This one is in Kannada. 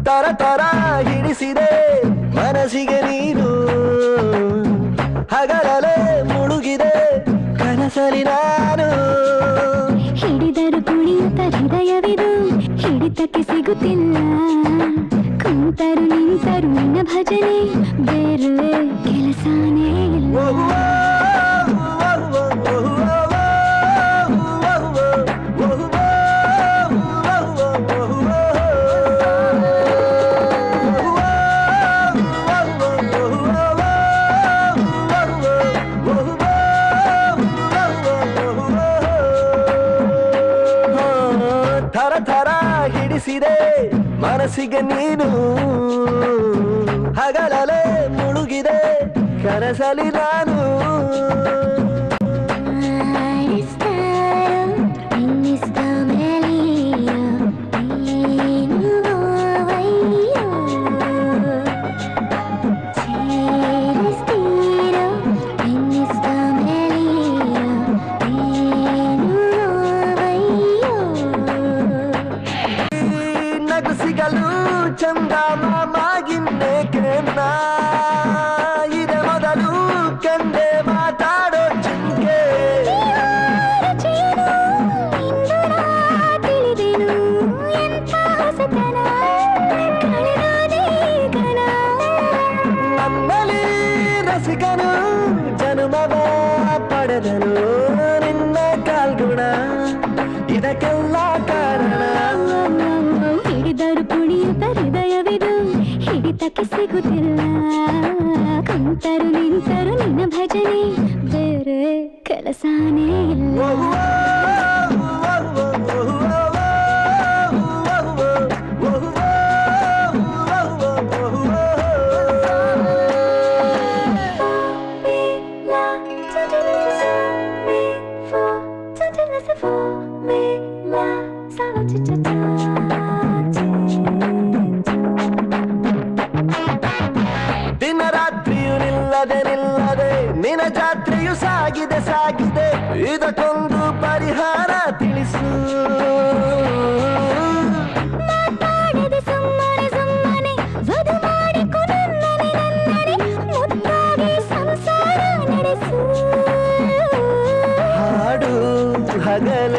ತರ ತರ ಹಿಡಿಸಿದೆ ಮನಸ್ಸಿಗೆ ನೀನು ಹಗಲಲೆ ಮುಳುಗಿದೆ ಕನಸಲಿ ನಾನು ಹಿಡಿದರು ಕುಣಿಯುತ್ತ ಹೃದಯವಿದು ಹಿಡಿತಕ್ಕೆ ಸಿಗುತ್ತಿಲ್ಲ ಕುಂತರು ನಿಂತರು ನಿನ್ನ ಭಜನೆ ಬೇರೆ ಕೆಲಸನೇ ಇಲ್ಲ ಥರ ಥರ ಹಿಡಿಸಿದೆ ಮನಸ್ಸಿಗೆ ನೀನು ಹಗಲಲೆ ಮುಳುಗಿದೆ ಕನಸಲಿ ನಾನು ಸಿಗಲು ಚಂದ ಮಾಮಾಗಿನ್ನೇಕೆ ಇದೆ ಮೊದಲು ಕಂಡೆ ಮಾತಾಡೋ ಚಿಂಕೆ ನನ್ನಲ್ಲಿ ರಸಿಕನು ಜನುಮವ ಪಡೆದನು ನಿನ್ನ ಕಾಲ್ಗುಣ ಇದಕ್ಕೆಲ್ಲ ಕಾರಣ ಹಿಡಿದರು ಕುಣಿಯುತ್ತ ಹೃದಯವಿದು ಹಿಡಿತಕ್ಕೆ ಸಿಗುತ್ತಿಲ್ಲ ಕುಂತರು ನಿಂತರು ನಿನ್ನ ಭಜನೆ ಬೇರೆ ಕೆಲಸನೇ ಇಲ್ಲ ದಿನ ರಾತ್ರಿಯು ನಿಲ್ಲದೆ ನಿಲ್ಲದೆ ನಿನ್ನ ಜಾತ್ರೆಯು ಸಾಗಿದೆ ಸಾಗಿದೆ ಇದಕ್ಕೊಂದು ಪರಿಹಾರ ತಿಳಿಸು ಸುಮ್ಮನೆ ಸುಮ್ಮನೆ ವಧು ಮಾಡಿಕೊಂಡು ನನ್ನನೆ ಮುದ್ದಾಗಿ ಸಂಸಾರ ನಡೆಸು ಹಾಡು ಹಗಲ